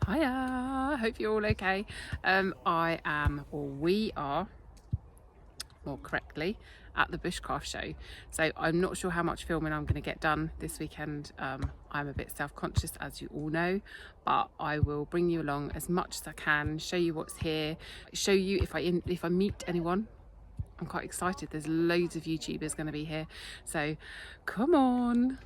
Hiya, hope you're all okay. I am, or we are, more correctly, at the Bushcraft Show. So I'm not sure how much filming I'm going to get done this weekend. I'm a bit self-conscious, as you all know, but I will bring you along as much as I can, show you what's here, show you if I meet anyone. I'm quite excited. There's loads of YouTubers going to be here, so come on.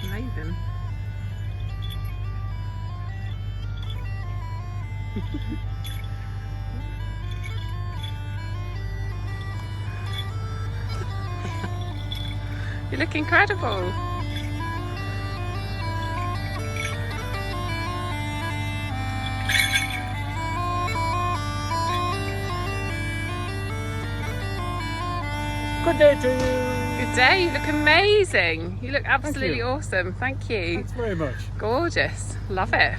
Amazing. You look incredible. Good day to you. Good day, you look amazing. You look absolutely awesome. Thank you. Thanks very much. Gorgeous. Love it.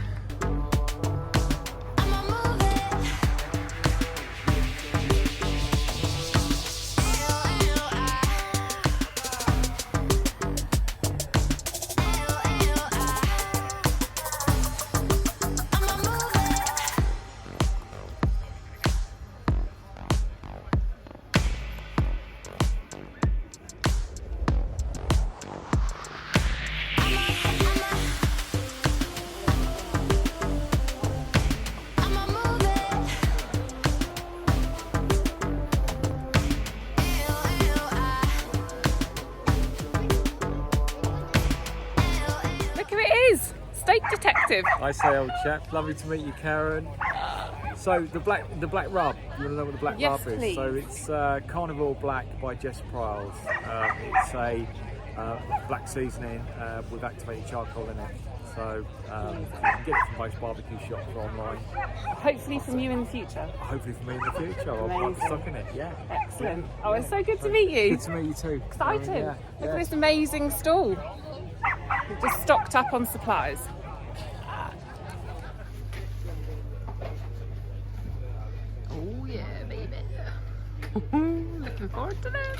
Steak detective. I say, old chap. Lovely to meet you, Karen. So the black rub. You want to know what the black Yes, rub is? please. So it's Carnivore Black by Jess Pryles. It's a black seasoning with activated charcoal in it. So you can get it from most barbecue shops or online. Hopefully from you in the future. Hopefully for me in the future. I'll put Amazing. stuff in it. Yeah. Excellent. Oh, it's so good to meet you. Good to meet you too. Excited. Yeah, Look at this amazing stall. We've just stocked up on supplies. Oh yeah, baby. Looking forward to this.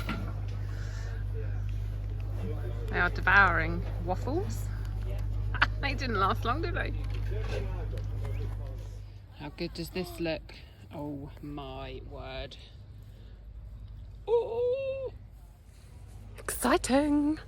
They are devouring waffles. They didn't last long, did they? How good does this look? Oh my word. Oh, exciting.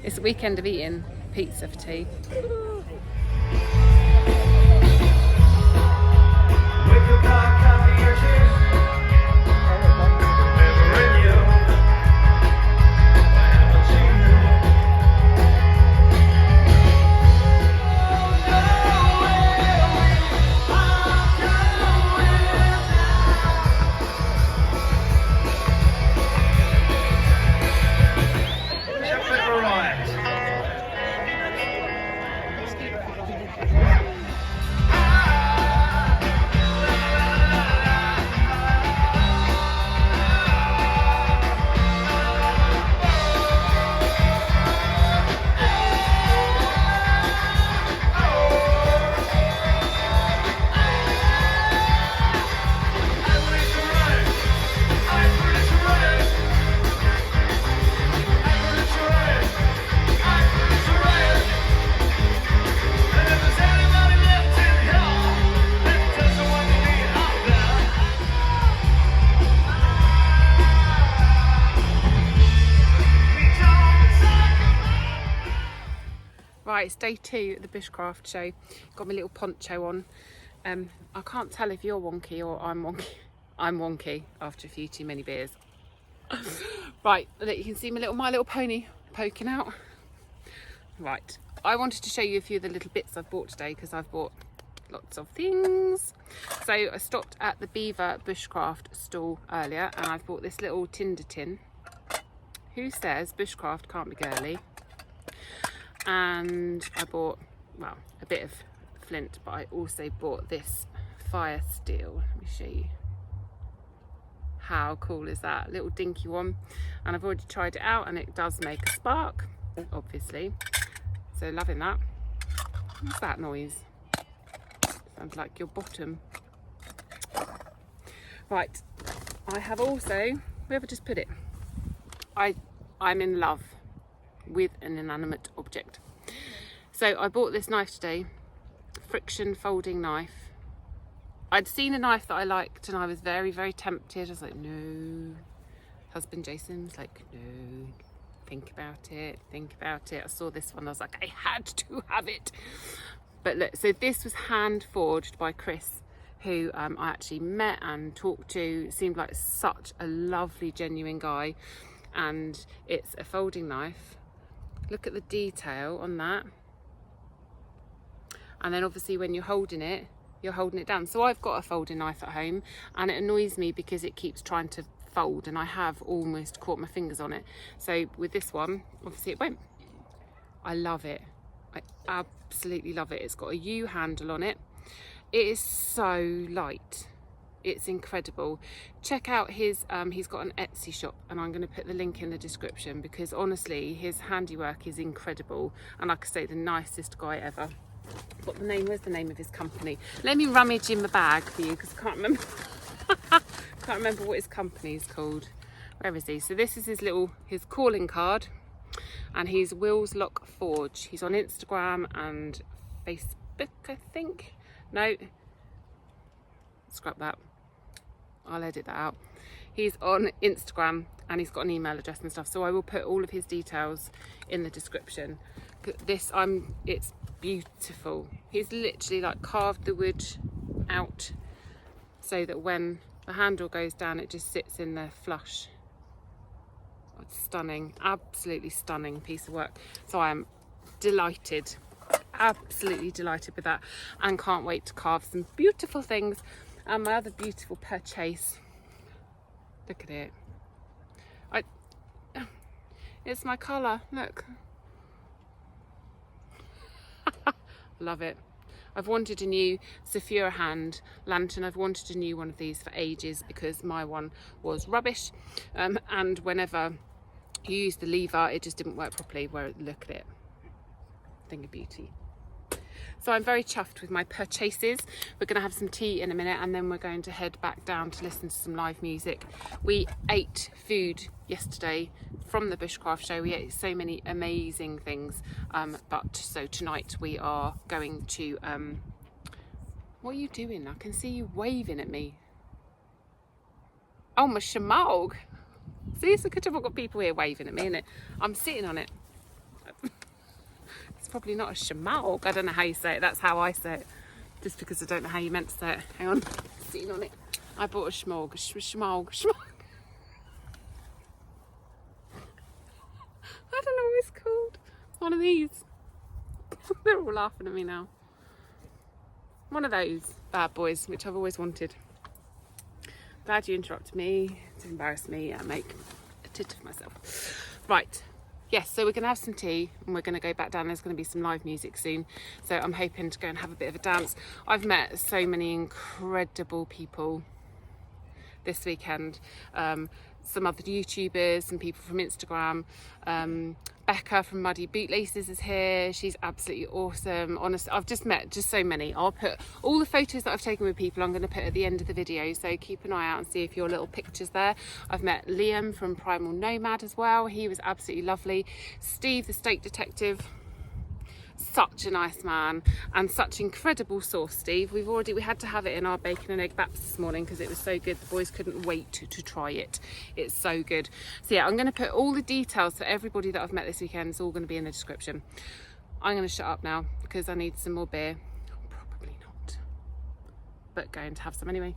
It's a weekend of eating pizza for tea. Right, it's day 2 at the Bushcraft Show. Got my little poncho on. I can't tell if you're wonky or I'm wonky. I'm wonky after a few too many beers. Right, look, you can see My Little Pony poking out. Right, I wanted to show you a few of the little bits I've bought today because I've bought lots of things. So I stopped at the Beaver Bushcraft stall earlier and I've bought this little tinder tin. Who says bushcraft can't be girly? And I bought, well, a bit of flint, but I also bought this fire steel. Let me show you. How cool is that? Little dinky one. And I've already tried it out and it does make a spark, obviously. So loving that. What's that noise? Sounds like your bottom. Right, I have also, where have I just put it? I'm in love with an inanimate object. So I bought this knife today, friction folding knife. I'd seen a knife that I liked and I was very, very tempted. I was like, no. Husband Jason was like, no, think about it. I saw this one, I was like, I had to have it. But look, so this was hand forged by Chris, who I actually met and talked to. Seemed like such a lovely, genuine guy. And it's a folding knife. Look at the detail on that. And then obviously when you're holding it down. So I've got a folding knife at home and it annoys me because it keeps trying to fold and I have almost caught my fingers on it. So with this one, obviously it won't. I love it. I absolutely love it. It's got a U handle on it. It is so light. It's incredible. Check out his, he's got an Etsy shop and I'm going to put the link in the description because honestly his handiwork is incredible and like I say, the nicest guy ever. Where's the name of his company? Let me rummage in the bag for you because I can't remember. Can't remember what his company is called. Where is he? So this is his calling card and he's Willslock Forge. He's on Instagram and Facebook, I think. No, scrap that. I'll edit that out. He's on Instagram and he's got an email address and stuff. So I will put all of his details in the description. It's beautiful. He's literally like carved the wood out so that when the handle goes down, it just sits in there flush. It's stunning, absolutely stunning piece of work. So I am delighted, absolutely delighted with that and can't wait to carve some beautiful things. And my other beautiful purchase, look at it. It's my colour, look. Love it. I've wanted a new Saphira hand lantern. I've wanted a new one of these for ages because my one was rubbish. And whenever you use the lever, it just didn't work properly. Look at it. Thing of beauty. So I'm very chuffed with my purchases. We're going to have some tea in a minute and then we're going to head back down to listen to some live music. We ate food yesterday from the Bushcraft Show. We ate so many amazing things. So tonight we are going to... what are you doing? I can see you waving at me. Oh, my shamog. See, it's good I've got people here waving at me, innit? I'm sitting on it. It's probably not a shamaug. I don't know how you say it. That's how I say it. Just because I don't know how you meant to say it. Hang on. Sitting on it. I bought a shmaug. Shmaug. I don't know what it's called. One of these. They're all laughing at me now. One of those bad boys, which I've always wanted. Glad you interrupted me to embarrass me and make a tit of myself. Right. Yes, so we're going to have some tea and we're going to go back down. There's going to be some live music soon. So I'm hoping to go and have a bit of a dance. I've met so many incredible people this weekend. Some other YouTubers, some people from Instagram. Becca from Muddy Bootlaces is here. She's absolutely awesome. Honestly, I've just met so many. I'll put all the photos that I've taken with people, I'm going to put at the end of the video. So keep an eye out and see if your little picture's there. I've met Liam from Primal Nomad as well. He was absolutely lovely. Steve, the State Detective. Such a nice man and such incredible sauce, Steve. We had to have it in our bacon and egg baps this morning because it was so good. The boys couldn't wait to try it. It's so good. So yeah, I'm going to put all the details for everybody that I've met this weekend. It's all going to be in the description. I'm going to shut up now because I need some more beer. Probably not, but going to have some anyway.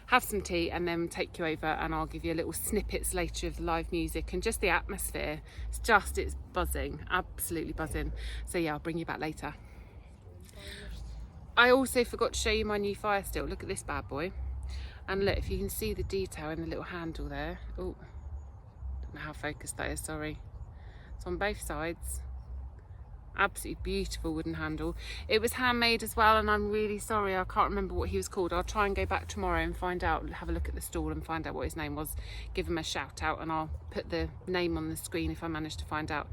Have some tea and then take you over, and I'll give you a little snippets later of the live music and just the atmosphere. It's buzzing, absolutely buzzing. So yeah, I'll bring you back later. I also forgot to show you my new fire still. Look at this bad boy. And look, if you can see the detail in the little handle there. Oh, don't know how focused that is, sorry. It's on both sides. Absolutely beautiful wooden handle. It was handmade as well, and I'm really sorry, I can't remember what he was called. I'll try and go back tomorrow and find out, have a look at the stall and find out what his name was, give him a shout out, and I'll put the name on the screen if I manage to find out.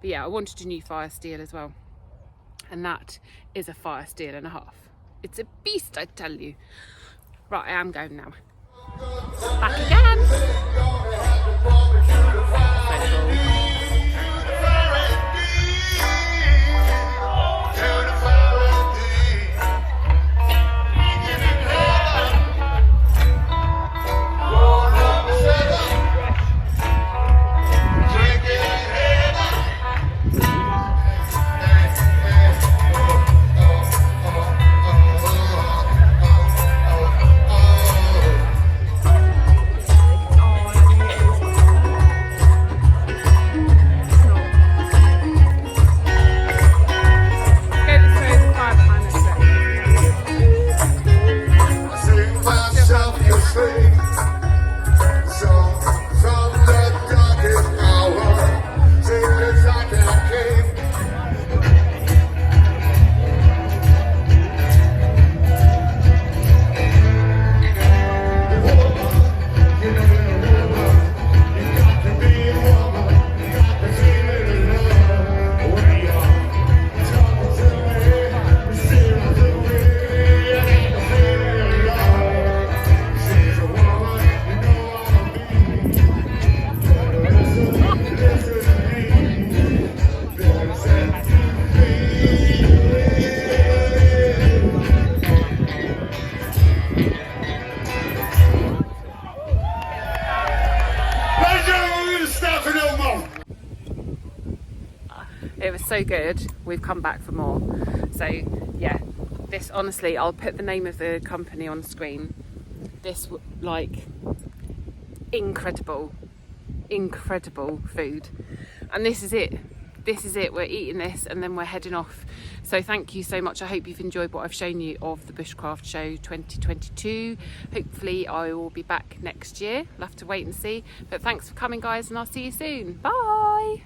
But yeah, I wanted a new fire steel as well, and that is a fire steel and a half. It's a beast, I tell you. Right, I am going now. Back again. It was so good, we've come back for more. So yeah, this, honestly, I'll put the name of the company on screen. This, like, incredible food. And this is it, we're eating this and then we're heading off. So thank you so much. I hope you've enjoyed what I've shown you of the Bushcraft Show 2022. Hopefully I will be back next year. We'll have to wait and see. But thanks for coming, guys, and I'll see you soon. Bye.